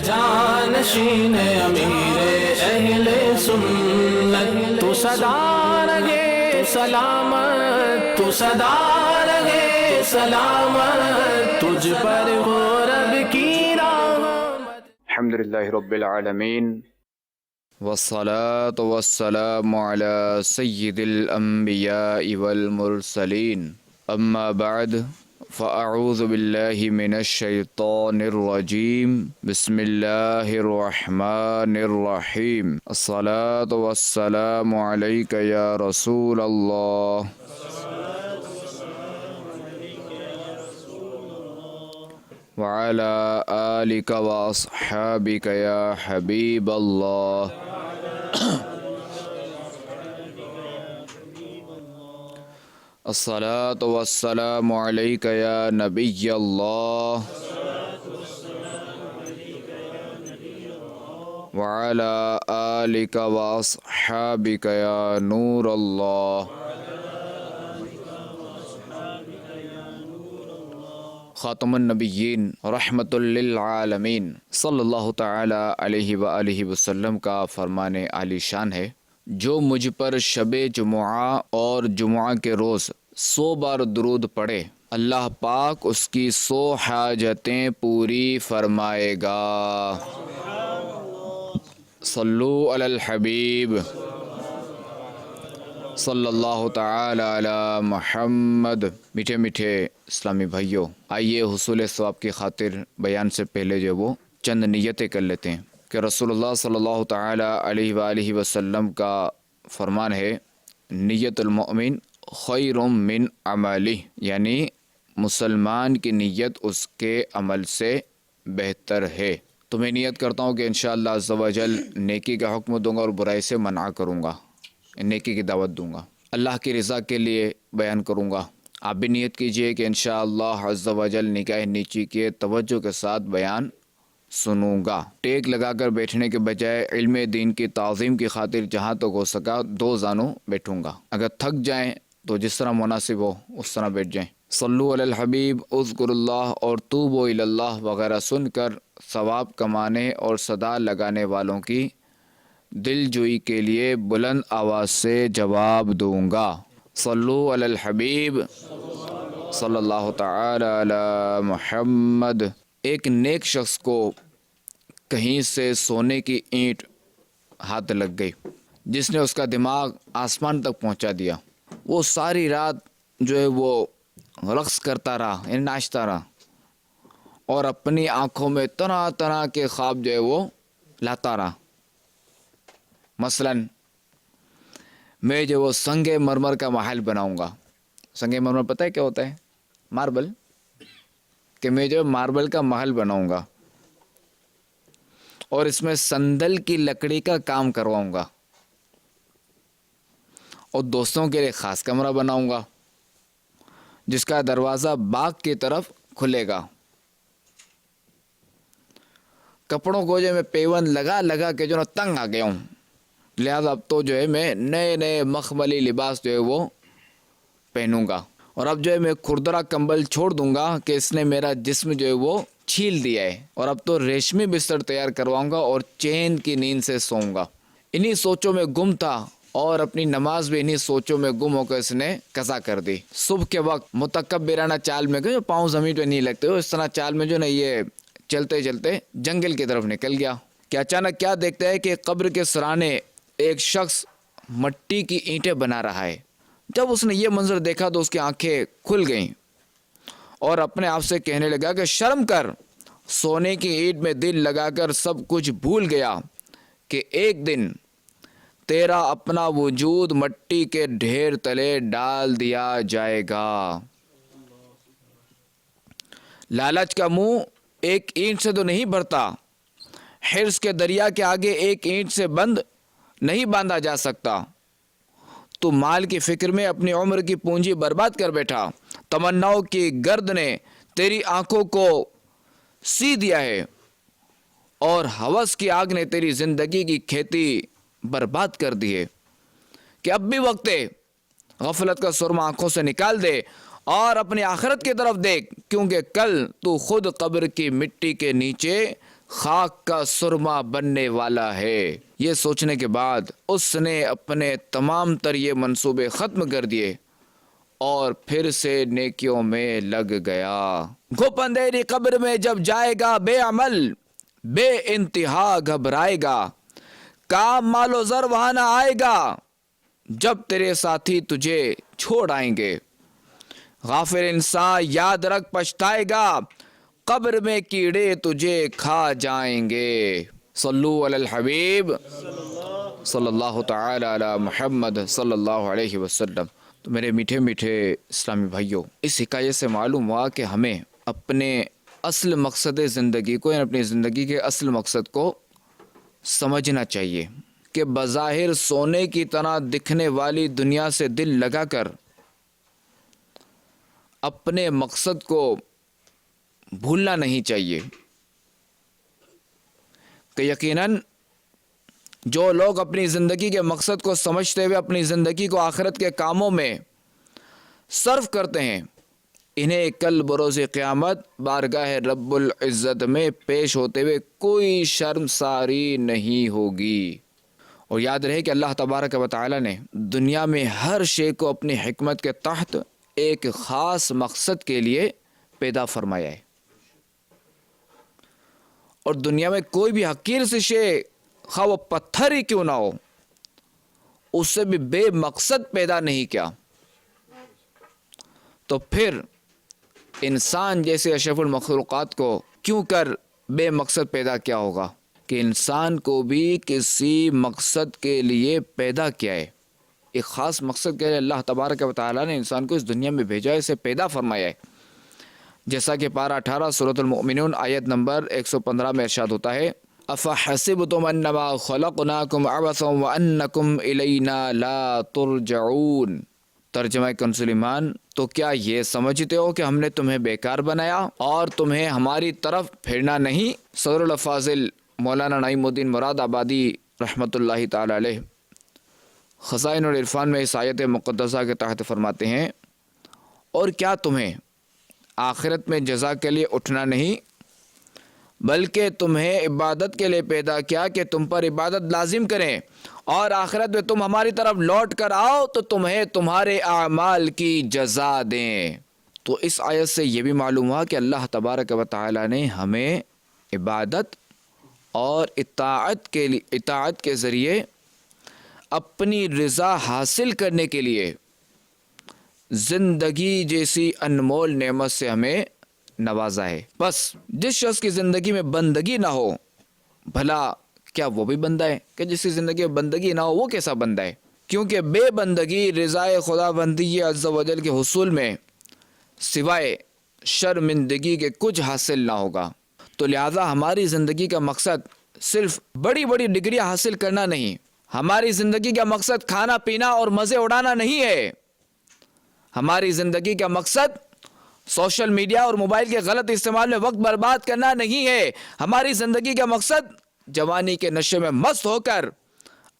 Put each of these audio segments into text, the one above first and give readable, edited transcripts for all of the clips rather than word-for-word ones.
جانشین امیر اہل سنت، تو سدا رہے سلامت، تو سدا رہے سلامت، تجھ پر ہو رب کی رحمت۔ الحمدللہ رب العالمین، والصلاة والسلام على سید الانبیاء والمرسلین، اما بعد فاعوذ باللہ من الشیطان الرجیم، بسم اللہ الرحمن الرحیم، الصلاة والسلام علیک یا رسول اللہ، وعلى آلك وأصحابك يا حبيب الله، الصلاة والسلام عليك يا نبي الله، وعلى آلك وأصحابك يا نور الله۔ خاتم النبیین رحمت للعالمین صلی اللہ تعالی علیہ وآلہ وسلم کا فرمان عالی شان ہے، جو مجھ پر شب جمعہ اور جمعہ کے روز 100 بار درود پڑھے، اللہ پاک اس کی 100 حاجتیں پوری فرمائے گا۔ صلو علی الحبیب صلی اللہ تعالی علی محمد۔ میٹھے میٹھے اسلامی بھائیوں، آئیے حصول ثواب کی خاطر بیان سے پہلے جو وہ چند نیتیں کر لیتے ہیں کہ رسول اللہ صلی اللہ تعالی علیہ وآلہ وسلم کا فرمان ہے، نیت المؤمن خیر من عملہ، یعنی مسلمان کی نیت اس کے عمل سے بہتر ہے۔ تو میں نیت کرتا ہوں کہ انشاءاللہ عز و جل نیکی کا حکم دوں گا اور برائی سے منع کروں گا، نیکی کی دعوت دوں گا، اللہ کی رضا کے لیے بیان کروں گا۔ آپ بھی نیت کیجئے کہ انشاءاللہ عز و جل نگاہ نیچی کے توجہ کے ساتھ بیان سنوں گا، ٹیک لگا کر بیٹھنے کے بجائے علم دین کی تعظیم کی خاطر جہاں تک ہو سکا 2 زانوں بیٹھوں گا، اگر تھک جائیں تو جس طرح مناسب ہو اس طرح بیٹھ جائیں۔ صلو علی الحبیب، اذکر اللہ اور توبوا الی اللہ وغیرہ سن کر ثواب کمانے اور صدا لگانے والوں کی دل جوئی کے لیے بلند آواز سے جواب دوں گا۔ صلو علی الحبیب صلی اللہ تعالی علی محمد۔ ایک نیک شخص کو کہیں سے سونے کی اینٹ ہاتھ لگ گئی، جس نے اس کا دماغ آسمان تک پہنچا دیا۔ وہ ساری رات جو ہے وہ رقص کرتا رہا، یعنی ناچتا رہا، اور اپنی آنکھوں میں طرح طرح کے خواب جو ہے وہ لاتا رہا۔ مثلا میں جو وہ سنگ مرمر کا محل بناؤں گا۔ سنگ مرمر پتہ ہے کیا ہوتا ہے؟ ماربل، کہ میں جو ماربل کا محل بناؤں گا اور اس میں سندل کی لکڑی کا کام کرواؤں گا، اور دوستوں کے لیے خاص کمرہ بناؤں گا جس کا دروازہ باغ کی طرف کھلے گا۔ کپڑوں کو جو میں پیوند لگا لگا کے جو نا تنگ آ گیا ہوں، لہذا اب تو جو ہے میں نئے نئے مخملی لباس جو ہے وہ پہنوں گا، اور اب جو ہے میں کھردرا کمبل چھوڑ دوں گا کہ اس نے میرا جسم جو ہے وہ چھیل دیا ہے، اور اب تو ریشمی بستر تیار کرواؤں گا اور چین کی نیند سے سوؤں گا۔ انہی سوچوں میں گم تھا، اور اپنی نماز بھی انہی سوچوں میں گم ہو کر اس نے قضا کر دی۔ صبح کے وقت متکبرانہ چال میں جو پاؤں زمین پہ نہیں لگتے ہو، اس طرح چال میں جو نا یہ چلتے چلتے جنگل کی طرف نکل گیا کہ اچانک کیا دیکھتا ہے کہ قبر کے سرانے ایک شخص مٹی کی اینٹیں بنا رہا ہے۔ جب اس نے یہ منظر دیکھا تو اس کی آنکھیں کھل گئیں اور اپنے آپ سے کہنے لگا کہ شرم کر، سونے کی اینٹ میں دل لگا کر سب کچھ بھول گیا کہ ایک دن تیرا اپنا وجود مٹی کے ڈھیر تلے ڈال دیا جائے گا۔ لالچ کا منہ ایک اینٹ سے تو نہیں بھرتا، حرص کے دریا کے آگے ایک اینٹ سے بند نہیں باندھا جا سکتا۔ تو مال کی فکر میں اپنی عمر کی پونجی برباد کر بیٹھا، تمناؤں کی گرد نے تیری آنکھوں کو سی دیا ہے، اور ہوس کی آگ نے تیری زندگی کی کھیتی برباد کر دی ہے۔ کہ اب بھی وقت ہے، غفلت کا سرما آنکھوں سے نکال دے اور اپنی آخرت کی طرف دیکھ، کیونکہ کل تو خود قبر کی مٹی کے نیچے خاک کا سرما بننے والا ہے۔ یہ سوچنے کے بعد اس نے اپنے تمام تر یہ منصوبے ختم کر دیے اور پھر سے نیکیوں میں لگ گیا۔ گھپ اندھیری قبر میں جب جائے گا بے عمل، بے انتہا گھبرائے گا، کام مال و زر وہاں نہ آئے گا جب تیرے ساتھی تجھے چھوڑ آئیں گے۔ غافل انسان یاد رکھ پچھتائے گا، قبر میں کیڑے تجھے کھا جائیں گے۔ صلو علی الحبیب صلی اللہ تعالی علی محمد صلی اللہ علیہ وسلم۔ تو میرے میٹھے میٹھے اسلامی بھائیوں، اس حکایت سے معلوم ہوا کہ ہمیں اپنے اصل مقصد زندگی کو، یعنی اپنی زندگی کے اصل مقصد کو سمجھنا چاہیے کہ بظاہر سونے کی طرح دکھنے والی دنیا سے دل لگا کر اپنے مقصد کو بھولنا نہیں چاہیے کہ یقیناً جو لوگ اپنی زندگی کے مقصد کو سمجھتے ہوئے اپنی زندگی کو آخرت کے کاموں میں صرف کرتے ہیں، انہیں کل بروز قیامت بارگاہ رب العزت میں پیش ہوتے ہوئے کوئی شرمساری نہیں ہوگی۔ اور یاد رہے کہ اللہ تبارک و تعالی نے دنیا میں ہر شے کو اپنی حکمت کے تحت ایک خاص مقصد کے لیے پیدا فرمایا ہے، اور دنیا میں کوئی بھی حقیر سی شے، خواہ وہ پتھر ہی کیوں نہ ہو، اس سے بھی بے مقصد پیدا نہیں کیا۔ تو پھر انسان جیسے اشرف المخلوقات کو کیوں کر بے مقصد پیدا کیا ہوگا؟ کہ انسان کو بھی کسی مقصد کے لیے پیدا کیا ہے، ایک خاص مقصد کے لیے اللہ تبارک و تعالیٰ نے انسان کو اس دنیا میں بھیجا ہے، اسے پیدا فرمایا ہے۔ جیسا کہ پارہ 18 سورۃ المؤمنون آیت نمبر 115 میں ارشاد ہوتا ہے، أَفَحَسِبْتُمْ أَنَّمَا خَلَقْنَاكُمْ عَبَثًا وَأَنَّكُمْ إِلَيْنَا لَا تُرْجَعُونَ۔ ترجمہ کنز ایمان، تو کیا یہ سمجھتے ہو کہ ہم نے تمہیں بیکار بنایا اور تمہیں ہماری طرف پھرنا نہیں؟ صدر الافاضل مولانا نعیم الدین مراد آبادی رحمۃ اللہ تعالی علیہ خزائن العرفان میں اس آیت مقدسہ کے تحت فرماتے ہیں، اور کیا تمہیں آخرت میں جزا کے لیے اٹھنا نہیں، بلکہ تمہیں عبادت کے لیے پیدا کیا کہ تم پر عبادت لازم کریں، اور آخرت میں تم ہماری طرف لوٹ کر آؤ تو تمہیں تمہارے اعمال کی جزا دیں۔ تو اس آیت سے یہ بھی معلوم ہوا کہ اللہ تبارک و تعالی نے ہمیں عبادت اور اطاعت کے ذریعے اپنی رضا حاصل کرنے کے لیے زندگی جیسی انمول نعمت سے ہمیں نوازا ہے۔ بس جس شخص کی زندگی میں بندگی نہ ہو، بھلا کیا وہ بھی بندہ ہے؟ کہ جس کی زندگی میں بندگی نہ ہو وہ کیسا بندہ ہے؟ کیونکہ بے بندگی رضائے خدا بندی عز و جل کے حصول میں سوائے شرمندگی کے کچھ حاصل نہ ہوگا۔ تو لہٰذا ہماری زندگی کا مقصد صرف بڑی بڑی ڈگریاں حاصل کرنا نہیں، ہماری زندگی کا مقصد کھانا پینا اور مزے اڑانا نہیں ہے۔ ہماری زندگی کا مقصد سوشل میڈیا اور موبائل کے غلط استعمال میں وقت برباد کرنا نہیں ہے۔ ہماری زندگی کا مقصد جوانی کے نشے میں مست ہو کر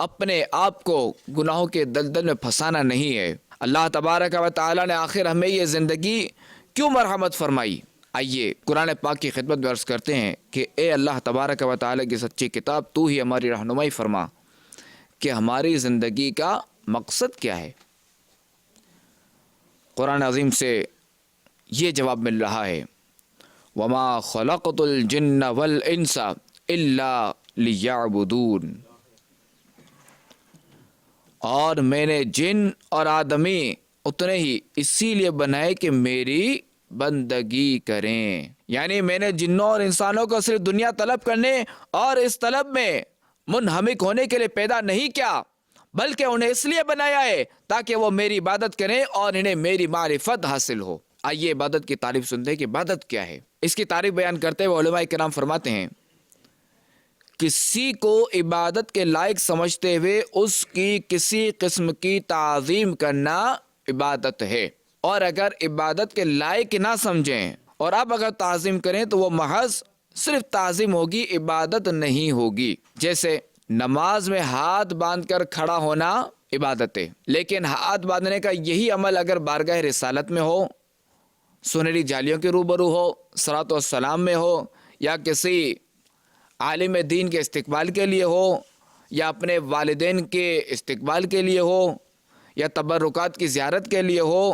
اپنے آپ کو گناہوں کے دلدل میں پھنسانا نہیں ہے۔ اللہ تبارک و تعالی نے آخر ہمیں یہ زندگی کیوں مرحمت فرمائی؟ آئیے قرآن پاک کی خدمت میں عرض کرتے ہیں کہ اے اللہ تبارک و تعالی کی سچی کتاب، تو ہی ہماری رہنمائی فرما کہ ہماری زندگی کا مقصد کیا ہے۔ قرآن عظیم سے یہ جواب مل رہا ہے، وَمَا خَلَقْتُ الْجِنَّ وَالْإِنسَ إِلَّا لِيَعْبُدُونَ، اور میں نے جن اور آدمی اتنے ہی اسی لیے بنائے کہ میری بندگی کریں۔ یعنی میں نے جنوں اور انسانوں کو صرف دنیا طلب کرنے اور اس طلب میں منہمک ہونے کے لیے پیدا نہیں کیا، بلکہ انہیں اس لیے بنایا ہے تاکہ وہ میری عبادت کریں اور انہیں میری معرفت حاصل ہو۔ آئیے عبادت کی تعریف سنتے ہیں کہ عبادت کیا ہے۔ اس کی تعریف بیان کرتے ہوئے علماء کرام فرماتے ہیں، کسی کو عبادت کے لائق سمجھتے ہوئے اس کی کسی قسم کی تعظیم کرنا عبادت ہے، اور اگر عبادت کے لائق نہ سمجھیں اور آپ اگر تعظیم کریں تو وہ محض صرف تعظیم ہوگی، عبادت نہیں ہوگی۔ جیسے نماز میں ہاتھ باندھ کر کھڑا ہونا عبادت ہے، لیکن ہاتھ باندھنے کا یہی عمل اگر بارگاہ رسالت میں ہو، سنہری جالیوں کے روبرو ہو، صلاۃ و سلام میں ہو، یا کسی عالم دین کے استقبال کے لیے ہو یا اپنے والدین کے استقبال کے لیے ہو یا تبرکات کی زیارت کے لیے ہو،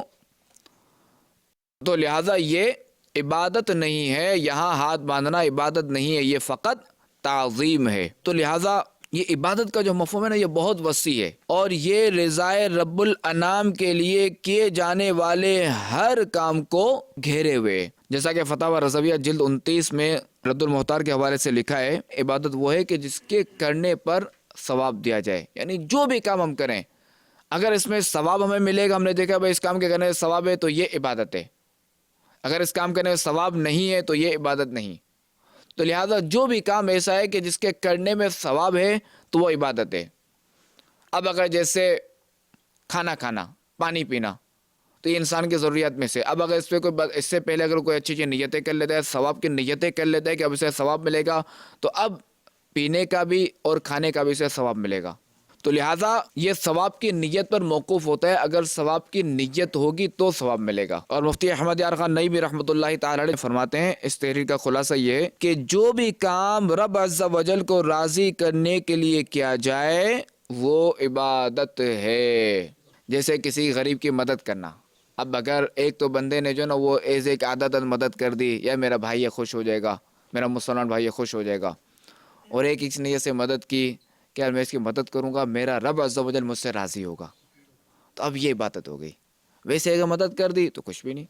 تو لہٰذا یہ عبادت نہیں ہے، یہاں ہاتھ باندھنا عبادت نہیں ہے، یہ فقط تعظیم ہے۔ تو لہٰذا یہ عبادت کا جو مفہوم ہے نا، یہ بہت وسیع ہے، اور یہ رضائے رب الانام کے لیے کیے جانے والے ہر کام کو گھیرے ہوئے، جیسا کہ فتاوی رضویہ جلد 29 میں رد المحتار کے حوالے سے لکھا ہے، عبادت وہ ہے کہ جس کے کرنے پر ثواب دیا جائے، یعنی جو بھی کام ہم کریں اگر اس میں ثواب ہمیں ملے گا، ہم نے دیکھا بھائی اس کام کے کرنے سے ثواب ہے تو یہ عبادت ہے، اگر اس کام کرنے میں ثواب نہیں ہے تو یہ عبادت نہیں۔ تو لہٰذا جو بھی کام ایسا ہے کہ جس کے کرنے میں ثواب ہے تو وہ عبادت ہے۔ اب اگر جیسے کھانا کھانا، پانی پینا، تو یہ انسان کی ضروریات میں سے، اب اگر اس پہ اس سے پہلے اگر کوئی اچھی نیتیں کر لیتا ہے، ثواب کی نیتیں کر لیتا ہے کہ اب اسے ثواب ملے گا، تو اب پینے کا بھی اور کھانے کا بھی اسے ثواب ملے گا۔ تو لہٰذا یہ ثواب کی نیت پر موقوف ہوتا ہے، اگر ثواب کی نیت ہوگی تو ثواب ملے گا۔ اور مفتی احمد یار خان نئی بھی رحمۃ اللہ تعالی علیہ فرماتے ہیں، اس تحریر کا خلاصہ یہ ہے کہ جو بھی کام رب عز و جل کو راضی کرنے کے لیے کیا جائے وہ عبادت ہے۔ جیسے کسی غریب کی مدد کرنا، اب اگر ایک تو بندے نے جو نا وہ ایز ایک عادت مدد کر دی، یا میرا بھائی یہ خوش ہو جائے گا، میرا مسلمان بھائی یہ خوش ہو جائے گا، اور ایک اس نے سے مدد کی کہ یار میں اس کی مدد کروں گا، میرا رب عز و جل مجھ سے راضی ہوگا، تو اب یہ عبادت ہو گئی۔ ویسے اگر مدد کر دی تو کچھ بھی نہیں۔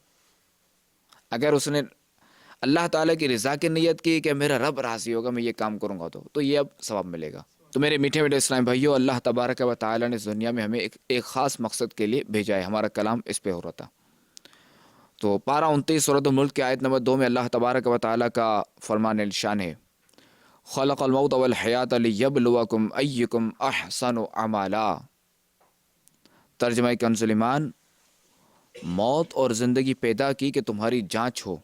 اگر اس نے اللہ تعالیٰ کی رضا کی نیت کی کہ میرا رب راضی ہوگا، میں یہ کام کروں گا، تو یہ اب ثواب ملے گا۔ تو میرے میٹھے میٹھے اسلام بھائیو، اللہ تبارک و تعالیٰ نے اس دنیا میں ہمیں ایک خاص مقصد کے لیے بھیجا ہے، ہمارا کلام اس پہ ہو رہا تھا۔ تو پارہ 29 سورۃ الملک کے آیت نمبر 2 میں اللہ تبارک و تعالیٰ کا فرمان الشان ہے، خلق الموت والحیات لیبلوکم ایکم احسن عملا۔ ترجمہ کنز ایمان، موت اور زندگی پیدا کی کہ تمہاری جانچ ہو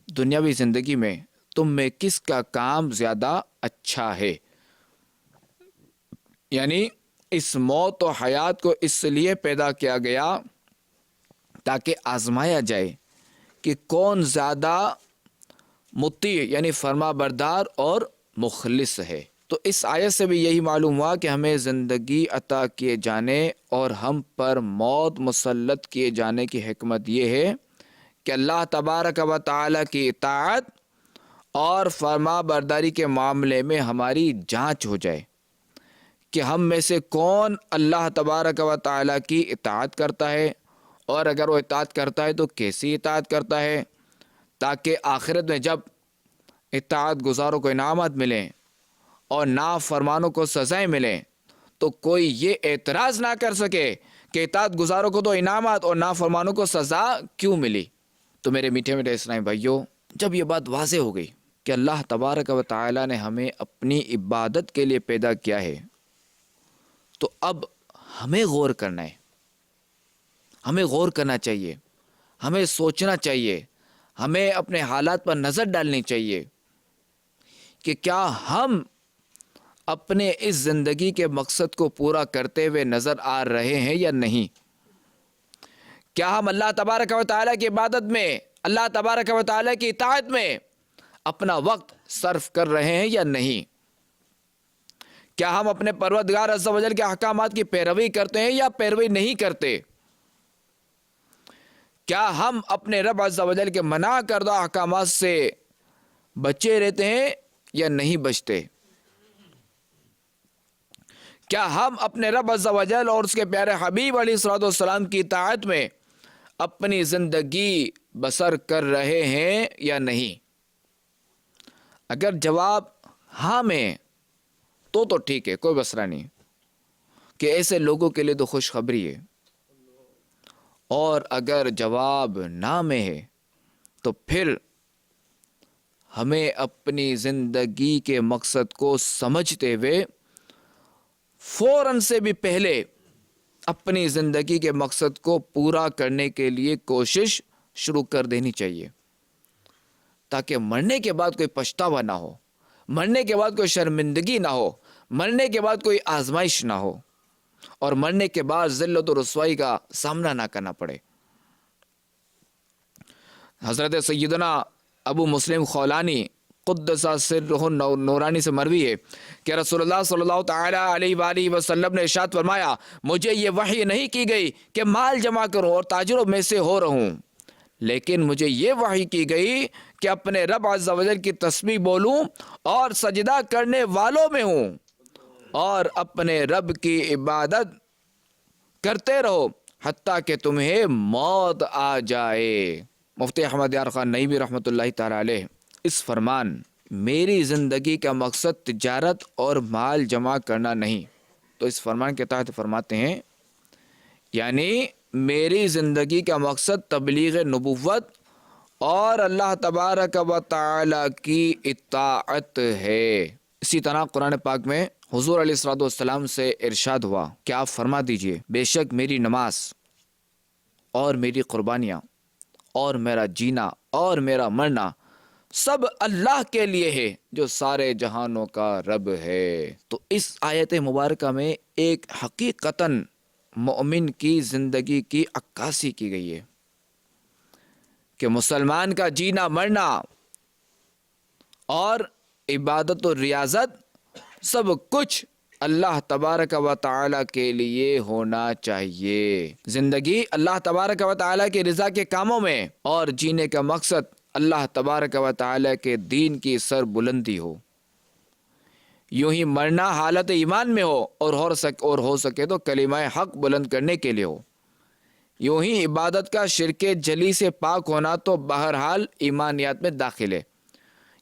دنیاوی زندگی میں تم میں کس کا کام زیادہ اچھا ہے۔ یعنی اس موت و حیات کو اس لیے پیدا کیا گیا تاکہ آزمایا جائے کہ کون زیادہ مطیع یعنی فرما بردار اور مخلص ہے۔ تو اس آیت سے بھی یہی معلوم ہوا کہ ہمیں زندگی عطا کیے جانے اور ہم پر موت مسلط کیے جانے کی حکمت یہ ہے کہ اللہ تبارک و تعالیٰ کی اطاعت اور فرما برداری کے معاملے میں ہماری جانچ ہو جائے کہ ہم میں سے کون اللہ تبارک و تعالیٰ کی اطاعت کرتا ہے، اور اگر وہ اطاعت کرتا ہے تو کیسی اطاعت کرتا ہے، تاکہ آخرت میں جب اطاعت گزاروں کو انعامات ملیں اور نافرمانوں کو سزائیں ملیں تو کوئی یہ اعتراض نہ کر سکے کہ اطاعت گزاروں کو تو انعامات اور نافرمانوں کو سزا کیوں ملی۔ تو میرے میٹھے میٹھے اسلامی بھائیوں، جب یہ بات واضح ہو گئی کہ اللہ تبارک و تعالیٰ نے ہمیں اپنی عبادت کے لیے پیدا کیا ہے، تو اب ہمیں غور کرنا ہے، ہمیں غور کرنا چاہیے، ہمیں سوچنا چاہیے، ہمیں اپنے حالات پر نظر ڈالنی چاہیے کہ کیا ہم اپنے اس زندگی کے مقصد کو پورا کرتے ہوئے نظر آ رہے ہیں یا نہیں۔ کیا ہم اللہ تبارک و تعالیٰ کی عبادت میں، اللہ تبارک و تعالیٰ کی اطاعت میں اپنا وقت صرف کر رہے ہیں یا نہیں۔ کیا ہم اپنے پروردگار عز و جل کے احکامات کی پیروی کرتے ہیں یا پیروی نہیں کرتے۔ کیا ہم اپنے رب عز و جل کے منع کردہ احکامات سے بچے رہتے ہیں یا نہیں بچتے۔ کیا ہم اپنے رب عز و جل اور اس کے پیارے حبیب علیہ الصلوۃ والسلام کی اطاعت میں اپنی زندگی بسر کر رہے ہیں یا نہیں۔ اگر جواب ہاں میں تو ٹھیک ہے، کوئی مسئلہ نہیں، کہ ایسے لوگوں کے لیے تو خوشخبری ہے، اور اگر جواب نہ میں ہے تو پھر ہمیں اپنی زندگی کے مقصد کو سمجھتے ہوئے فوراً سے بھی پہلے اپنی زندگی کے مقصد کو پورا کرنے کے لیے کوشش شروع کر دینی چاہیے، تاکہ مرنے کے بعد کوئی پچھتاوا نہ ہو، مرنے کے بعد کوئی شرمندگی نہ ہو، مرنے کے بعد کوئی آزمائش نہ ہو، اور مرنے کے بعد ذلت و رسوائی کا سامنا نہ کرنا پڑے۔ حضرت سیدنا ابو مسلم خولانی قدس سرہ نورانی سے مروی ہے کہ رسول اللہ صلی اللہ تعالیٰ علیہ وآلہ وسلم نے ارشاد فرمایا مجھے یہ وحی نہیں کی گئی کہ مال جمع کروں اور تاجروں میں سے ہو رہوں، لیکن مجھے یہ وحی کی گئی کہ اپنے رب عز و جل کی تسبیح بولوں اور سجدہ کرنے والوں میں ہوں اور اپنے رب کی عبادت کرتے رہو حتیٰ کہ تمہیں موت آ جائے۔ مفتی احمد یار خان نعیمی رحمۃ اللہ تعالیٰ علیہ اس فرمان میری زندگی کا مقصد تجارت اور مال جمع کرنا نہیں، تو اس فرمان کے تحت فرماتے ہیں یعنی میری زندگی کا مقصد تبلیغ نبوت اور اللہ تبارک و تعالی کی اطاعت ہے۔ اسی طرح قرآن پاک میں حضور علیہ الصلوۃ والسلام سے ارشاد ہوا کہ آپ فرما دیجئے بے شک میری نماز اور میری قربانیاں اور میرا جینا اور میرا مرنا سب اللہ کے لیے ہے جو سارے جہانوں کا رب ہے۔ تو اس آیت مبارکہ میں ایک حقیقتاً مومن کی زندگی کی عکاسی کی گئی ہے کہ مسلمان کا جینا مرنا اور عبادت و ریاضت سب کچھ اللہ تبارک و تعالی کے لیے ہونا چاہیے۔ زندگی اللہ تبارک و تعالی کی رضا کے کاموں میں اور جینے کا مقصد اللہ تبارک و تعالی کے دین کی سر بلندی ہو، یوں ہی مرنا حالت ایمان میں ہو اور ہو سکے تو کلمہ حق بلند کرنے کے لیے ہو، یوں ہی عبادت کا شرک جلی سے پاک ہونا تو بہرحال ایمانیات میں داخل ہے۔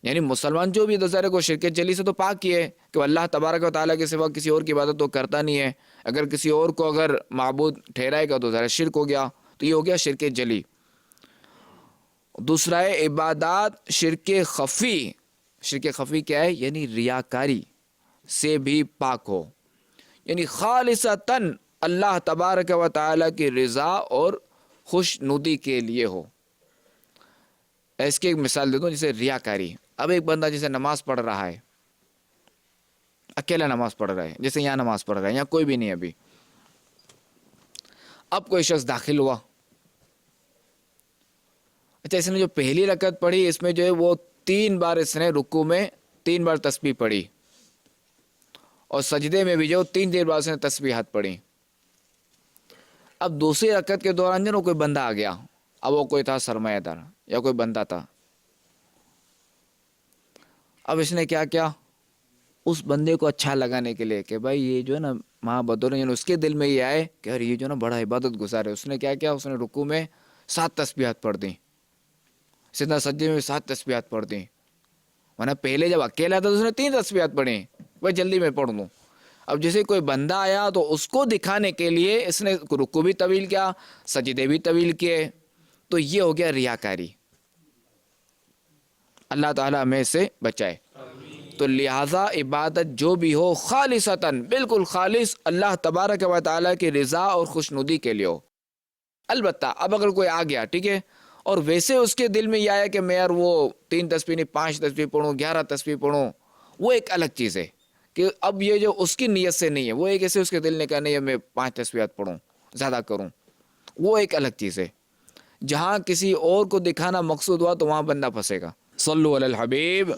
یعنی مسلمان جو بھی دوسرے کو شرک جلی سے تو پاک ہی ہے کہ اللہ تبارک و تعالیٰ کے سوا کسی اور کی عبادت تو کرتا نہیں ہے، اگر کسی اور کو اگر معبود ٹھہرائے گا تو ظاہر شرک ہو گیا، تو یہ ہو گیا شرک جلی۔ دوسرا ہے عبادات شرک خفی۔ شرک خفی کیا ہے؟ یعنی ریاکاری سے بھی پاک ہو، یعنی خالصتاً اللہ تبارک و تعالیٰ کی رضا اور خوش ندی کے لیے ہو۔ اس کی ایک مثال دیتا ہوں، جیسے ریاکاری۔ اب ایک بندہ جیسے نماز پڑھ رہا ہے، اکیلا نماز پڑھ رہا ہے، جیسے یہاں نماز پڑھ رہا ہے، یہاں کوئی بھی نہیں ابھی، اب کوئی شخص داخل ہوا، اچھا اس نے جو پہلی رکعت پڑھی اس میں جو ہے وہ 3 بار اس نے رکوع میں 3 بار تسبیح پڑھی اور سجدے میں بھی جو 3 بار اس نے تسبیحات پڑھی۔ اب دوسری رکعت کے دوران جو کوئی بندہ آ گیا، اب وہ کوئی تھا سرمایہ دار یا کوئی بندہ تھا، اب اس نے کیا کیا، اس بندے کو اچھا لگانے کے لیے کہ بھائی یہ جو ہے نا ماں بدور، یعنی اس کے دل میں یہ آئے کہ یار یہ جو ہے نا بڑا عبادت گزار ہے، اس نے کیا کیا، اس نے رکوع میں 7 تسبیحات پڑھ دیں، سیدھا سجدے میں 7 تسبیحات پڑھ دیں، ورنہ پہلے جب اکیلا تھا تو اس نے 3 تسبیحات پڑھی، بھائی جلدی میں پڑھ لوں۔ اب جیسے کوئی بندہ آیا تو اس کو دکھانے کے لیے اس نے رکوع بھی طویل کیا، سجدے بھی طویل کیے، تو یہ ہو گیا ریاکاری۔ اللہ تعالیٰ ہمیں سے بچائے۔ تو لہٰذا عبادت جو بھی ہو خالصتاً بالکل خالص اللہ تبارک و تعالیٰ کی رضا اور خوشنودی کے لیے ہو۔ البتہ اب اگر کوئی آ گیا ٹھیک ہے اور ویسے اس کے دل میں یہ آیا کہ میں یار وہ 3 تسبیح نہیں 5 تسبیح پڑھوں 11 تسبیح پڑھوں، وہ ایک الگ چیز ہے کہ اب یہ جو اس کی نیت سے نہیں ہے، وہ ایک ایسے اس کے دل نے کہا نہیں میں 5 تسبیحات پڑھوں زیادہ کروں، وہ ایک الگ چیز ہے۔ جہاں کسی اور کو دکھانا مقصود ہوا تو وہاں بندہ پھنسے گا۔ صلو علی الحبیب۔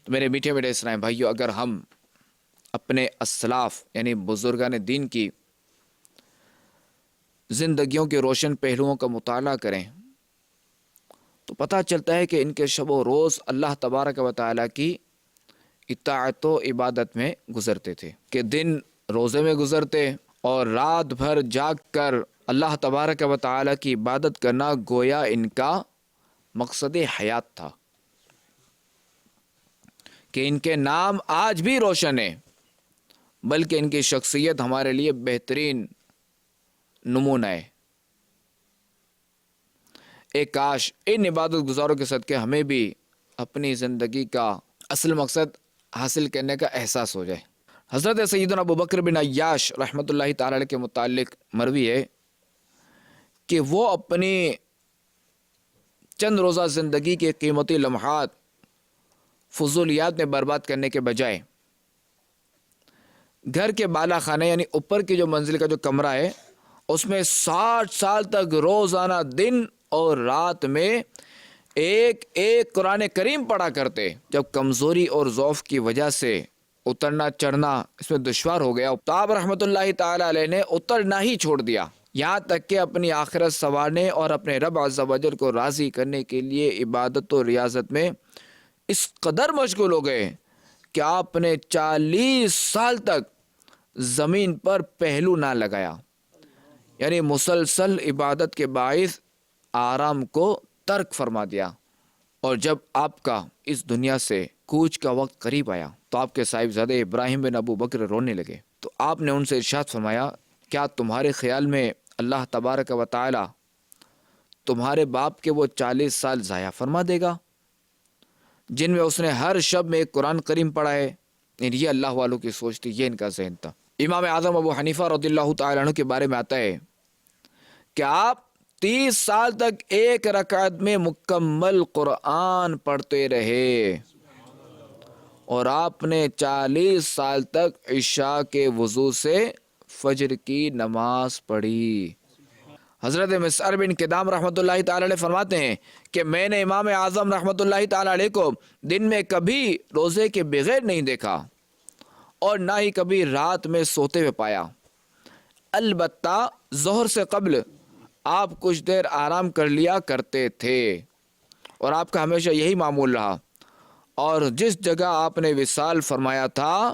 میرے میٹھے میٹھے اسلام بھائیو، اگر ہم اپنے اسلاف یعنی بزرگان دین کی زندگیوں کے روشن پہلوؤں کا مطالعہ کریں تو پتہ چلتا ہے کہ ان کے شب و روز اللہ تبارک و تعالیٰ کی اطاعت و عبادت میں گزرتے تھے، کہ دن روزے میں گزرتے اور رات بھر جاگ کر اللہ تبارک و تعالیٰ کی عبادت کرنا گویا ان کا مقصد حیات تھا، کہ ان کے نام آج بھی روشن ہے، بلکہ ان کی شخصیت ہمارے لیے بہترین نمونہ ہے۔ ایک کاش ان عبادت گزاروں کے صدقے ہمیں بھی اپنی زندگی کا اصل مقصد حاصل کرنے کا احساس ہو جائے۔ حضرت سیدنا ابوبکر بن عیاش رحمۃ اللہ تعالی علیہ کے متعلق مروی ہے کہ وہ اپنی چند روزہ زندگی کے قیمتی لمحات فضولیات میں برباد کرنے کے بجائے گھر کے بالا خانے یعنی اوپر کی جو منزل کا جو کمرہ ہے اس میں 60 سال تک روزانہ دن اور رات میں ایک ایک قرآن کریم پڑھا کرتے. جب کمزوری اور ضعف کی وجہ سے اترنا چڑھنا اس میں دشوار ہو گیا تو آپ رحمۃ اللہ تعالی علیہ نے اترنا ہی چھوڑ دیا، یہاں تک کہ اپنی آخرت سنوارنے اور اپنے رب عز و جل کو راضی کرنے کے لیے عبادت و ریاضت میں اس قدر مشغول ہو گئے کہ آپ نے 40 سال تک زمین پر پہلو نہ لگایا، یعنی مسلسل عبادت کے باعث آرام کو ترک فرما دیا. اور جب آپ کا اس دنیا سے کوچ کا وقت قریب آیا تو آپ کے صاحبزادے ابراہیم بن ابو بکر رونے لگے. تو آپ نے ان سے ارشاد فرمایا، کیا تمہارے خیال میں اللہ تبارک و تعالی تمہارے باپ کے وہ 40 سال ضائع فرما دے گا جن میں اس نے ہر شب میں ایک قرآن کریم پڑھا ہے؟ یہ اللہ والوں کی سوچ تھی، یہ ان کا ذہن تھا. امام اعظم ابو حنیفہ رضی اللہ تعالیٰ عنہ کے بارے میں آتا ہے کہ آپ 30 سال تک ایک رکعت میں مکمل قرآن پڑھتے رہے اور آپ نے 40 سال تک عشاء کے وضو سے فجر کی نماز پڑھی. حضرت مسعر بن کدام رحمۃ اللہ تعالی علیہ فرماتے ہیں کہ میں نے امام اعظم رحمۃ اللہ تعالی علیہ کو دن میں کبھی روزے کے بغیر نہیں دیکھا اور نہ ہی کبھی رات میں سوتے ہوئے پایا. البتہ ظہر سے قبل آپ کچھ دیر آرام کر لیا کرتے تھے اور آپ کا ہمیشہ یہی معمول رہا. اور جس جگہ آپ نے وصال فرمایا تھا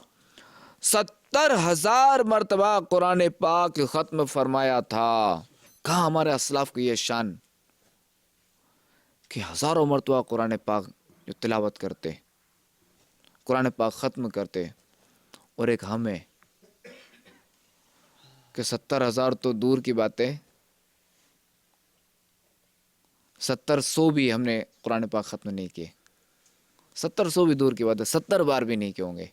70,000 مرتبہ قرآن پاک ختم فرمایا تھا. کہاں ہمارے اسلاف کی یہ شان کہ ہزاروں مرتبہ قرآن پاک جو تلاوت کرتے، قرآن پاک ختم کرتے، اور ایک ہم ہے کہ 70,000 تو دور کی بات ہے، 70-100 بھی ہم نے قرآن پاک ختم نہیں کیے. 70-100 بھی دور کی بات ہے، 70 بار بھی نہیں کیے ہوں گے.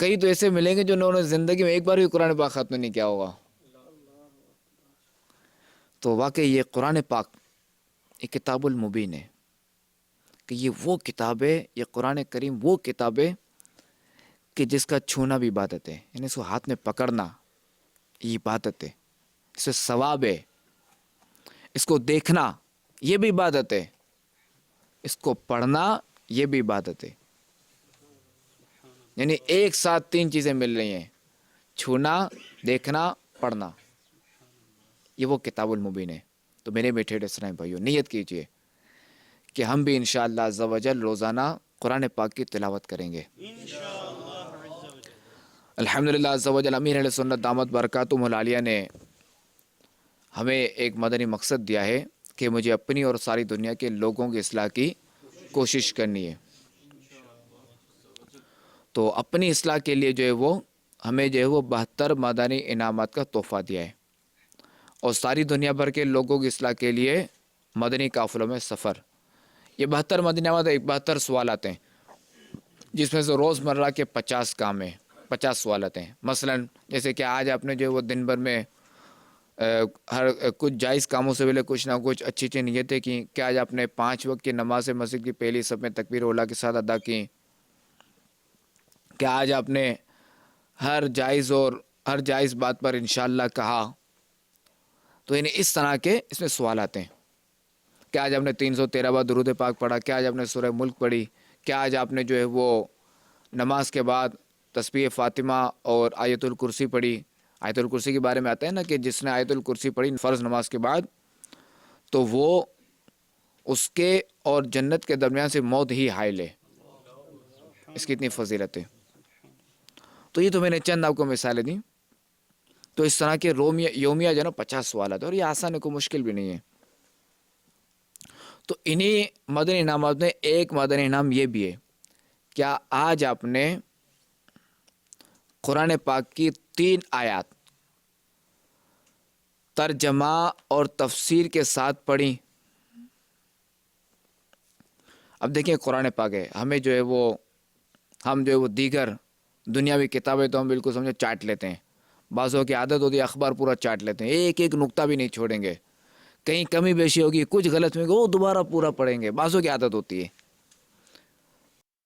کئی تو ایسے ملیں گے جو انہوں نے زندگی میں ایک بار بھی قرآن پاک ختم نہیں کیا ہوگا. تو واقعی یہ قرآن پاک ایک کتاب المبین ہے کہ یہ وہ کتاب ہے، یہ قرآن کریم وہ کتاب ہے کہ جس کا چھونا بھی عبادت ہے، یعنی اس کو ہاتھ میں پکڑنا یہ عبادت ہے، اس سے ثواب ہے. اس کو دیکھنا یہ بھی عبادت ہے، اس کو پڑھنا یہ بھی عبادت ہے. یعنی ایک ساتھ 3 چیزیں مل رہی ہیں، چھونا، دیکھنا، پڑھنا. یہ وہ کتاب المبین ہے. تو میرے میٹھے اسلامی بھائیوں، نیت کیجئے کہ ہم بھی انشاءاللہ عز و جل روزانہ قرآن پاک کی تلاوت کریں گے. الحمدللہ عز و جل امیر اہل سنت دامت برکاتہم العالیہ نے ہمیں ایک مدنی مقصد دیا ہے کہ مجھے اپنی اور ساری دنیا کے لوگوں کی اصلاح کی کوشش کرنی ہے. تو اپنی اصلاح کے لیے جو ہے وہ ہمیں جو ہے وہ 72 مدنی انعامات کا تحفہ دیا ہے، اور ساری دنیا بھر کے لوگوں کی اصلاح کے لیے مدنی قافلوں میں سفر. یہ 72 مدنی انعامات 72 سوالات ہیں جس میں سے روز مرہ کے 50 کام ہیں، 50 سوالات ہیں. مثلا جیسے کہ آج آپ نے جو ہے وہ دن بھر میں ہر کچھ جائز کاموں سے پہلے کچھ نہ کچھ اچھی اچھی نیتیں کی. کیا آج آپ نے 5 وقت کی نماز مسجد کی پہلی صف میں تکبیر اولا کے ساتھ ادا کی؟ کیا آج آپ نے ہر جائز بات پر انشاءاللہ کہا؟ تو انہیں اس طرح کے اس میں سوالات ہیں. کیا آج آپ نے 313 بار درود پاک پڑھا؟ کیا آج آپ نے سورہ ملک پڑھی؟ کیا آج آپ نے جو ہے وہ نماز کے بعد تسبیح فاطمہ اور آیت الکرسی پڑھی؟ آیت الکرسی کے بارے میں آتا ہے نا کہ جس نے آیت الکرسی پڑھی فرض نماز کے بعد تو وہ اس کے اور جنت کے درمیان سے موت ہی حائل ہے. اس کی اتنی فضیلت ہے. تو یہ تو میں نے چند آپ کو مثالیں دیں. تو اس طرح کے یومیہ جو ہے نا 50 سوالات اور یہ آسان ہے، کوئی مشکل بھی نہیں ہے. تو انہی مدنی انعامات میں ایک مدنی انعام یہ بھی ہے، کیا آج آپ نے قرآن پاک کی 3 آیات ترجمہ اور تفسیر کے ساتھ پڑھی؟ اب دیکھیں قرآن پاک ہے، ہم جو ہے وہ دیگر دنیاوی کتابیں تو ہم بالکل سمجھے چاٹ لیتے ہیں. بعضوں کی عادت ہوتی ہے اخبار پورا چاٹ لیتے ہیں، ایک ایک نقطہ بھی نہیں چھوڑیں گے. کہیں کمی بیشی ہوگی، کچھ غلط ہوگی وہ دوبارہ پورا پڑھیں گے. بعضوں کی عادت ہوتی ہے.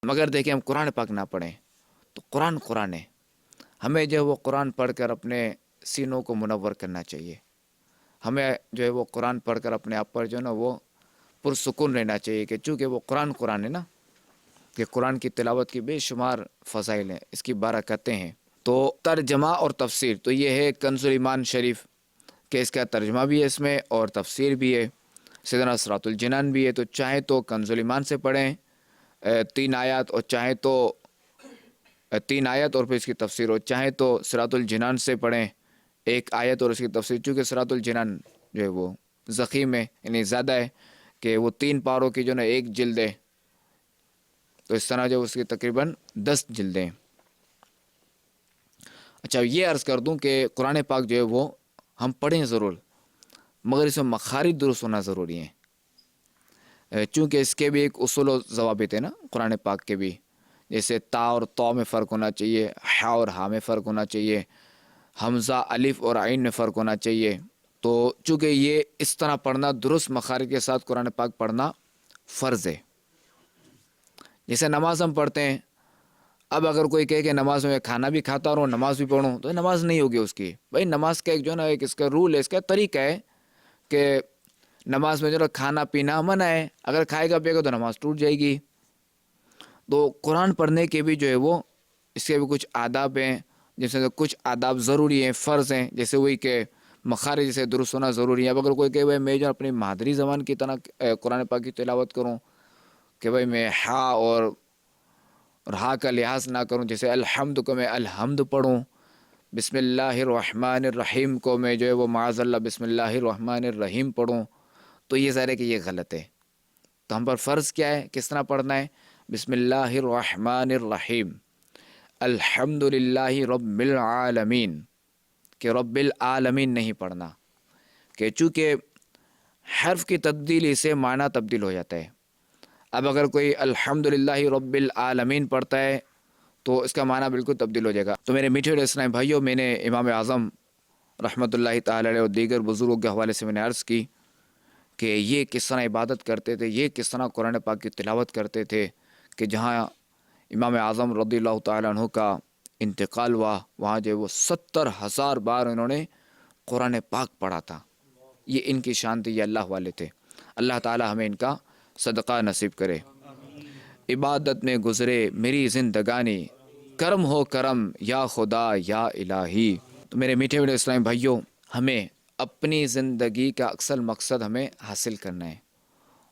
مگر دیکھیں ہم قرآن پاک نہ پڑھیں تو قرآن ہے. ہمیں جو وہ قرآن پڑھ کر اپنے سینوں کو منور کرنا چاہیے. ہمیں جو ہے وہ قرآن پڑھ کر اپنے آپ پر جو ہے نا وہ پرسکون رہنا چاہیے کہ چونکہ وہ قرآن ہے نا، کہ قرآن کی تلاوت کی بے شمار فضائل ہیں، اس کی برکتیں ہیں۔ تو ترجمہ اور تفسیر، تو یہ ہے کنز ایمان شریف، کہ اس کا ترجمہ بھی ہے اس میں اور تفسیر بھی ہے۔ سیدنا صراط الجنان بھی ہے، تو چاہے تو کنز ایمان سے پڑھیں 3 آیات، اور چاہے تو 3 آیت اور پھر اس کی تفسیر، اور چاہے تو صراط الجنان سے پڑھیں 1 آیت اور اس کی تفسیر، چونکہ صراط الجنان جو ہے وہ ضخیم ہے، یعنی زیادہ ہے کہ وہ 3 پاروں کی جو نا 1 جلد ہے، تو اس طرح جو اس کی تقریباً 10 جلدیں۔ اچھا یہ عرض کر دوں کہ قرآن پاک جو ہے وہ ہم پڑھیں ضرور، مگر اس میں مخارج درست ہونا ضروری ہے، چونکہ اس کے بھی ایک اصول و ضوابط ہے نا قرآن پاک کے بھی، جیسے تا اور تو میں فرق ہونا چاہیے، ہا اور ہا میں فرق ہونا چاہیے، حمزہ الف اور عین میں فرق ہونا چاہیے۔ تو چونکہ یہ اس طرح پڑھنا درست مخارج کے ساتھ قرآن پاک پڑھنا فرض ہے۔ جیسے نماز ہم پڑھتے ہیں، اب اگر کوئی کہے کہ نماز میں کھانا بھی کھاتا رہوں نماز بھی پڑھوں، تو نماز نہیں ہوگی اس کی۔ بھائی نماز کا ایک جو ہے نا ایک اس کا رول ہے، اس کا طریقہ ہے کہ نماز میں جو ہے کھانا پینا منع ہے، اگر کھائے گا پیے گا تو نماز ٹوٹ جائے گی۔ تو قرآن پڑھنے کے بھی جو ہے وہ اس کے بھی کچھ آداب ہیں، جیسے کچھ آداب ضروری ہیں، فرض ہیں، جیسے وہی کہ مخارج سے درست ہونا ضروری ہے۔ اب اگر کوئی کہے بھائی میں جو اپنی مادری زبان کی طرح قرآن پاک کی تلاوت کروں، کہ بھائی میں ہا اور ہا کا لحاظ نہ کروں، جیسے الحمد کو میں الحمد پڑھوں، بسم اللہ الرحمن الرحیم کو میں جو ہے وہ معاذ اللہ بسم اللہ الرحمن الرحیم پڑھوں، تو یہ ظاہر ہے کہ یہ غلط ہے۔ تو ہم پر فرض کیا ہے، کس طرح پڑھنا ہے؟ بسم اللہ الرحمن الرحیم، الحمد للہ رب العالمین، کہ رب العالمین نہیں پڑھنا، کہ چونکہ حرف کی تبدیلی سے معنی تبدیل ہو جاتا ہے۔ اب اگر کوئی الحمد للہ رب العالمین پڑھتا ہے تو اس کا معنی بالکل تبدیل ہو جائے گا۔ تو میرے میٹھے اسلام بھائیوں، میں نے امام اعظم رحمۃ اللہ تعالی علیہ اور دیگر بزرگوں کے حوالے سے میں نے عرض کی کہ یہ کس طرح عبادت کرتے تھے، یہ کس طرح قرآن پاک کی تلاوت کرتے تھے، کہ جہاں امام اعظم رضی اللہ تعالیٰ عنہ کا انتقال ہوا وہاں جو وہ 70,000 بار انہوں نے قرآن پاک پڑھا تھا۔ یہ ان کی شان تھی، یہ اللہ والے تھے۔ اللہ تعالی ہمیں ان کا صدقہ نصیب کرے۔ عبادت میں گزرے میری زندگانی، کرم ہو کرم یا خدا یا الہی۔ تو میرے میٹھے میٹھے اسلامی بھائیوں، ہمیں اپنی زندگی کا اصل مقصد ہمیں حاصل کرنا ہے،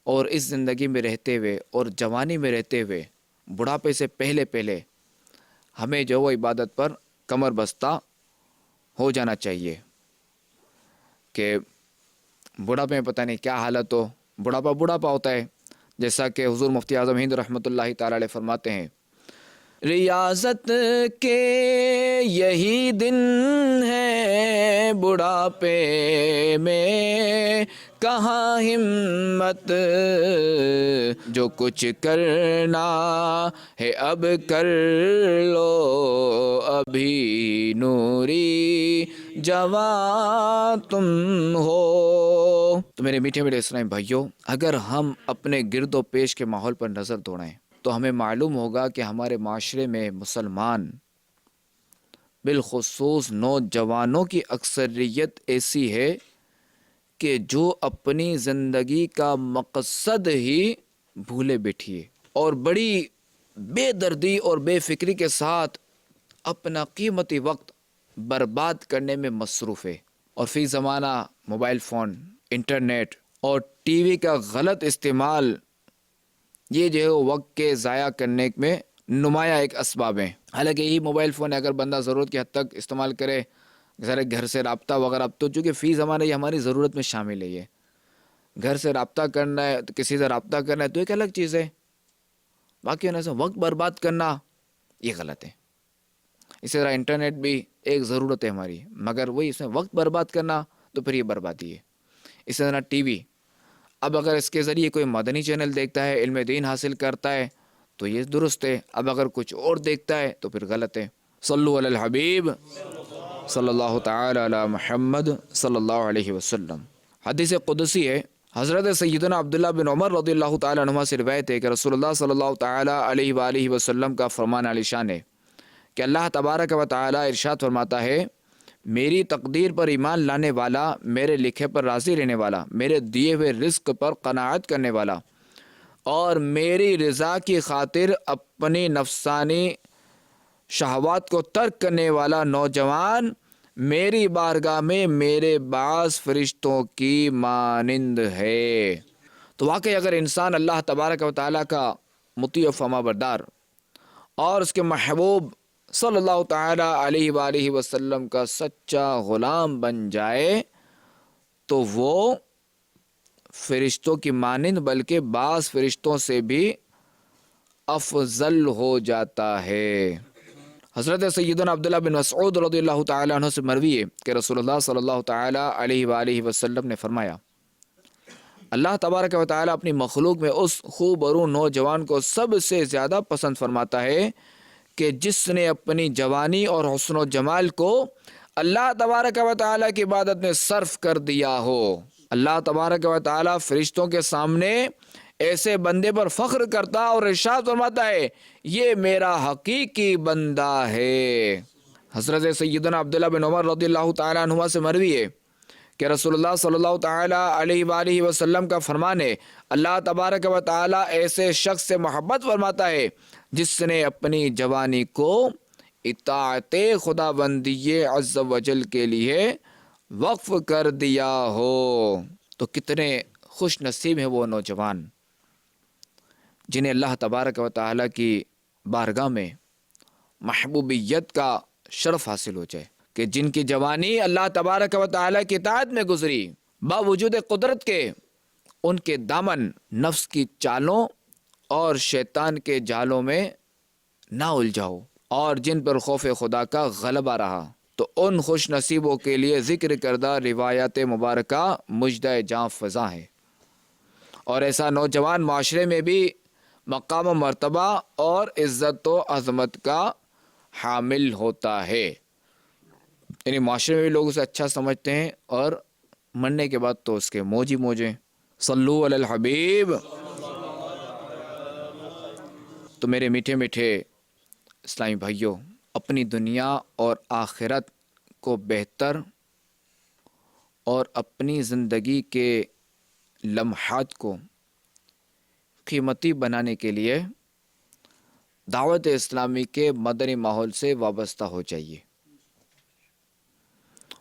اور اس زندگی میں رہتے ہوئے اور جوانی میں رہتے ہوئے بڑھاپے سے پہلے ہمیں جو وہ عبادت پر کمر بستہ ہو جانا چاہیے، کہ بڑھاپے میں پتہ نہیں کیا حالت ہو، بڑھاپا ہوتا ہے، جیسا کہ حضور مفتی اعظم ہند رحمۃ اللہ تعالی علیہ فرماتے ہیں، ریاضت کے یہی دن ہے بڑھاپے میں، کہاں ہمت جو کچھ کرنا ہے اب کر لو، ابھی نوری جوان تم ہو۔ تو میرے میٹھے میٹھے اسلامی بھائیوں، اگر ہم اپنے گرد و پیش کے ماحول پر نظر دوڑیں تو ہمیں معلوم ہوگا کہ ہمارے معاشرے میں مسلمان بالخصوص نوجوانوں کی اکثریت ایسی ہے کہ جو اپنی زندگی کا مقصد ہی بھولے بیٹھی ہے، اور بڑی بے دردی اور بے فکری کے ساتھ اپنا قیمتی وقت برباد کرنے میں مصروف ہے، اور فی زمانہ موبائل فون، انٹرنیٹ اور ٹی وی کا غلط استعمال یہ جو ہے وقت کے ضائع کرنے میں نمایاں ایک اسباب ہیں۔ حالانکہ یہی موبائل فون اگر بندہ ضرورت کی حد تک استعمال کرے، ذرا گھر سے رابطہ وغیرہ، اب تو چونکہ فی زمانہ یہ ہماری ضرورت میں شامل ہے، یہ گھر سے رابطہ کرنا ہے، تو کسی سے رابطہ کرنا ہے تو ایک الگ چیز ہے، باقی ہونے سے وقت برباد کرنا یہ غلط ہے۔ اسی طرح انٹرنیٹ بھی ایک ضرورت ہے ہماری، مگر وہی اس میں وقت برباد کرنا تو پھر یہ بربادی ہے۔ اسی طرح ٹی وی، اب اگر اس کے ذریعے کوئی مدنی چینل دیکھتا ہے، علم دین حاصل کرتا ہے تو یہ درست ہے، اب اگر کچھ اور دیکھتا ہے تو پھر غلط ہے۔ صلو علی الحبیب صلی اللہ تعالی علی محمد صلی اللہ علیہ وسلم۔ حدیث قدسی ہے، حضرت سیدنا عبداللہ بن عمر رضی اللہ تعالی عنہ سے روایت ہے کہ رسول اللہ صلی اللہ تعالی علیہ وآلہ وسلم کا فرمان عالی شان ہے کہ اللہ تبارک و تعالی ارشاد فرماتا ہے، میری تقدیر پر ایمان لانے والا، میرے لکھے پر راضی رہنے والا، میرے دیے ہوئے رزق پر قناعت کرنے والا اور میری رضا کی خاطر اپنی نفسانی شہوات کو ترک کرنے والا نوجوان میری بارگاہ میں میرے بعض فرشتوں کی مانند ہے۔ تو واقعی اگر انسان اللہ تبارک و تعالیٰ کا مطیع و فرما بردار اور اس کے محبوب صلی اللہ تعالیٰ علیہ وآلہ وسلم کا سچا غلام بن جائے تو وہ فرشتوں کی مانند بلکہ بعض فرشتوں سے بھی افضل ہو جاتا ہے۔ حضرت سیدنا عبداللہ بن مسعود رضی اللہ تعالیٰ عنہ سے مروی ہے کہ رسول اللہ صلی اللہ تعالیٰ علیہ وآلہ وسلم نے فرمایا، اللہ تبارک و تعالیٰ اپنی مخلوق میں اس خوبرو نوجوان کو سب سے زیادہ پسند فرماتا ہے کہ جس نے اپنی جوانی اور حسن و جمال کو اللہ تبارک و تعالیٰ کی عبادت میں صرف کر دیا ہو۔ اللہ تبارک و تعالیٰ فرشتوں کے سامنے ایسے بندے پر فخر کرتا اور ارشاد فرماتا ہے، یہ میرا حقیقی بندہ ہے۔ حضرت سیدنا عبداللہ بن عمر رضی اللہ تعالیٰ عنہما سے مروی ہے کہ رسول اللہ صلی اللہ تعالیٰ علیہ وآلہ وسلم کا فرمان ہے، اللہ تبارک و تعالیٰ ایسے شخص سے محبت فرماتا ہے جس نے اپنی جوانی کو اطاعت خدا بندی عز و جل کے لیے وقف کر دیا ہو۔ تو کتنے خوش نصیب ہیں وہ نوجوان جنہیں اللہ تبارک و تعالیٰ کی بارگاہ میں محبوبیت کا شرف حاصل ہو جائے، کہ جن کی جوانی اللہ تبارک و تعالیٰ کی اطاعت میں گزری، باوجود قدرت کے ان کے دامن نفس کی چالوں اور شیطان کے جالوں میں نہ الجھاؤ، اور جن پر خوف خدا کا غلبہ رہا، تو ان خوش نصیبوں کے لیے ذکر کردہ روایات مبارکہ مجدہ جاں فضا ہے، اور ایسا نوجوان معاشرے میں بھی مقام و مرتبہ اور عزت و عظمت کا حامل ہوتا ہے، یعنی معاشرے میں بھی لوگ اسے اچھا سمجھتے ہیں اور مرنے کے بعد تو اس کے موج ہی موج ہیں۔ صلو علی الحبیب۔ تو میرے میٹھے میٹھے اسلامی بھائیوں، اپنی دنیا اور آخرت کو بہتر اور اپنی زندگی کے لمحات کو قیمتی بنانے کے لیے دعوت اسلامی کے مدنی ماحول سے وابستہ ہو جائیے،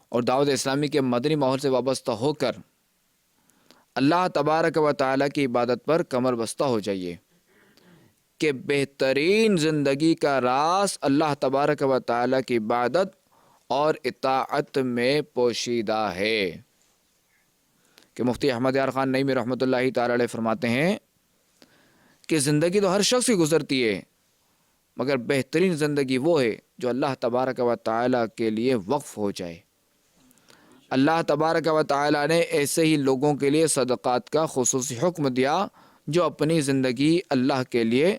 اور دعوت اسلامی کے مدنی ماحول سے وابستہ ہو کر اللہ تبارک و تعالیٰ کی عبادت پر کمر بستہ ہو جائیے، کہ بہترین زندگی کا راز اللہ تبارک و تعالیٰ کی عبادت اور اطاعت میں پوشیدہ ہے۔ کہ مفتی احمد یار خان نعیمی رحمۃ اللہ تعالی علیہ فرماتے ہیں کہ زندگی تو ہر شخص کی گزرتی ہے، مگر بہترین زندگی وہ ہے جو اللہ تبارک و تعالیٰ کے لیے وقف ہو جائے۔ اللہ تبارک و تعالیٰ نے ایسے ہی لوگوں کے لیے صدقات کا خصوصی حکم دیا جو اپنی زندگی اللہ کے لیے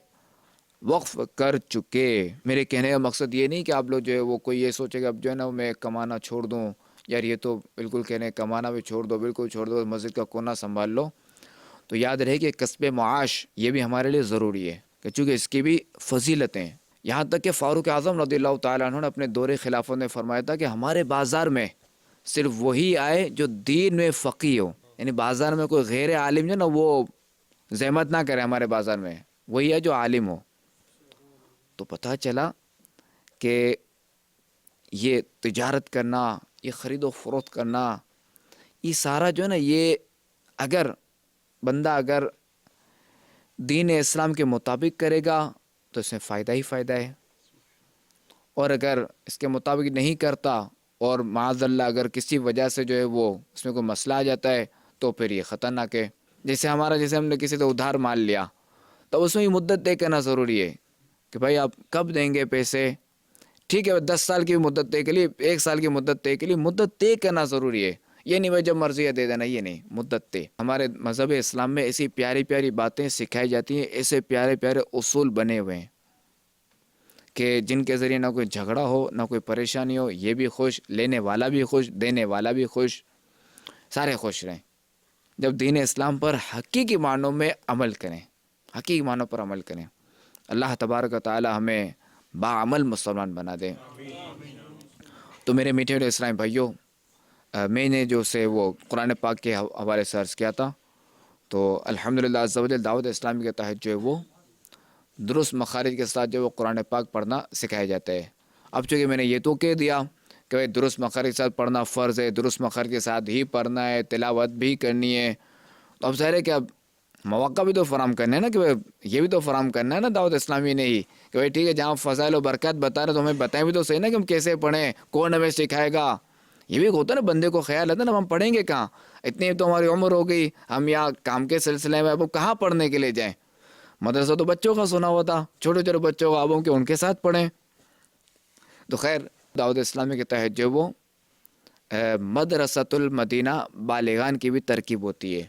وقف کر چکے۔ میرے کہنے کا مقصد یہ نہیں کہ آپ لوگ جو ہے وہ کوئی یہ سوچے گا اب جو ہے نا میں کمانا چھوڑ دوں، یار یہ تو بالکل کہنے کمانا بھی چھوڑ دو، بالکل چھوڑ دو، مسجد کا کونا سنبھال لو۔ تو یاد رہے کہ کسب معاش یہ بھی ہمارے لیے ضروری ہے، کہ چونکہ اس کی بھی فضیلتیں ہیں۔ یہاں تک کہ فاروق اعظم رضی اللہ تعالیٰ عنہ نے اپنے دور خلافت میں فرمایا تھا کہ ہمارے بازار میں صرف وہی آئے جو دین میں فقیہ ہو، یعنی بازار میں کوئی غیر عالم جو نا وہ زحمت نہ کرے، ہمارے بازار میں وہی ہے جو عالم ہو۔ تو پتہ چلا کہ یہ تجارت کرنا، یہ خرید و فروخت کرنا، یہ سارا جو ہے نا یہ بندہ اگر دین اسلام کے مطابق کرے گا تو اس میں فائدہ ہی فائدہ ہے، اور اگر اس کے مطابق نہیں کرتا اور معاذ اللہ اگر کسی وجہ سے جو ہے وہ اس میں کوئی مسئلہ آ جاتا ہے تو پھر یہ خطرناک ہے۔ جیسے ہم نے کسی سے ادھار مال لیا تو اس میں یہ مدت طے کرنا ضروری ہے کہ بھائی آپ کب دیں گے پیسے، ٹھیک ہے 10 سال کی مدت طے کے لیے، 1 سال کی مدت طے کے لیے مدت طے کرنا ضروری ہے، یہ نہیں بھائی جب مرضی ہے دے دینا، یہ نہیں، مدت طے۔ ہمارے مذہب اسلام میں ایسی پیاری پیاری باتیں سکھائی جاتی ہیں، ایسے پیارے پیارے اصول بنے ہوئے ہیں کہ جن کے ذریعے نہ کوئی جھگڑا ہو، نہ کوئی پریشانی ہو، یہ بھی خوش، لینے والا بھی خوش، دینے والا بھی خوش، سارے خوش رہیں جب دین اسلام پر حقیقی معنوں میں عمل کریں، حقیقی معنوں پر عمل کریں۔ اللہ تبارک و تعالی ہمیں باعمل مسلمان بنا دے۔ تو میرے میٹھے میٹھے اسلامی بھائیوں، میں نے جو سے وہ قرآن پاک کے حوالے سے عرض کیا تھا، تو الحمدللہ عز و جل دعوت اسلامی کے تحت جو ہے وہ درست مخارج کے ساتھ جو وہ قرآن پاک پڑھنا سکھایا جاتا ہے۔ اب چونکہ میں نے یہ تو کہہ دیا کہ بھائی درست مخارج کے ساتھ پڑھنا فرض ہے، درست مخارج کے ساتھ ہی پڑھنا ہے، تلاوت بھی کرنی ہے، تو اب ظاہر ہے کہ اب مواقع بھی تو فراہم کرنا ہے نا، کہ یہ بھی تو فراہم کرنا ہے نا دعوت اسلامی نے ہی، کہ بھائی ٹھیک ہے جہاں فضائل و برکات بتا رہے تو ہمیں بتائیں بھی تو صحیح نا کہ ہم کیسے پڑھیں، کون ہمیں سکھائے گا۔ یہ بھی ہوتا ہے نا، بندے کو خیال آتا ہے نا ہم پڑھیں گے کہاں، اتنی تو ہماری عمر ہو گئی، ہم یہاں کام کے سلسلے میں اب کہاں پڑھنے کے لیے جائیں۔ مدرسہ تو بچوں کا سنا ہوا تھا، چھوٹے چھوٹے بچوں کا، اب ان کے ان کے ساتھ پڑھیں۔ تو خیر دعوت اسلامی کے تحت جو وہ مدرسۃ المدینہ بالغان کی بھی ترکیب ہوتی ہے،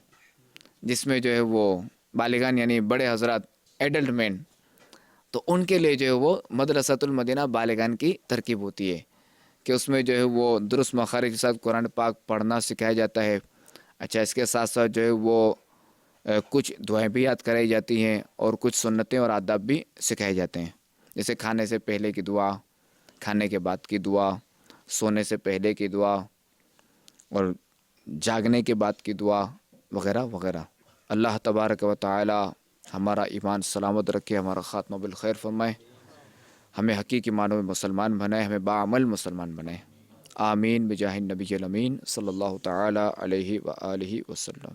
جس میں جو ہے وہ بالغان یعنی بڑے حضرات، ایڈلٹ مین، تو ان کے لیے جو ہے وہ مدرسۃ المدینہ بالغان کی ترکیب ہوتی ہے کہ اس میں جو ہے وہ درست مخارج کے ساتھ قرآن پاک پڑھنا سکھایا جاتا ہے۔ اچھا، اس کے ساتھ ساتھ جو ہے وہ کچھ دعائیں بھی یاد کرائی جاتی ہیں اور کچھ سنتیں اور آداب بھی سکھائے جاتے ہیں، جیسے کھانے سے پہلے کی دعا، کھانے کے بعد کی دعا، سونے سے پہلے کی دعا اور جاگنے کے بعد کی دعا وغیرہ وغیرہ۔ اللہ تبارک و تعالی ہمارا ایمان سلامت رکھے، ہمارا خاتمہ بالخیر فرمائے، ہمیں حقیقی معنوں میں مسلمان بنائے، ہمیں باعمل مسلمان بنائے، آمین بجاہ النبی الامین صلی اللہ تعالی علیہ وآلہ وسلم۔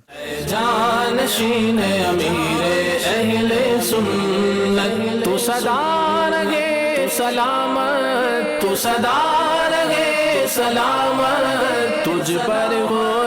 جانشین امیر اہل سنت، تو سدا رہے سلامت، تو سدا رہے سلامت، تجھ پر ہو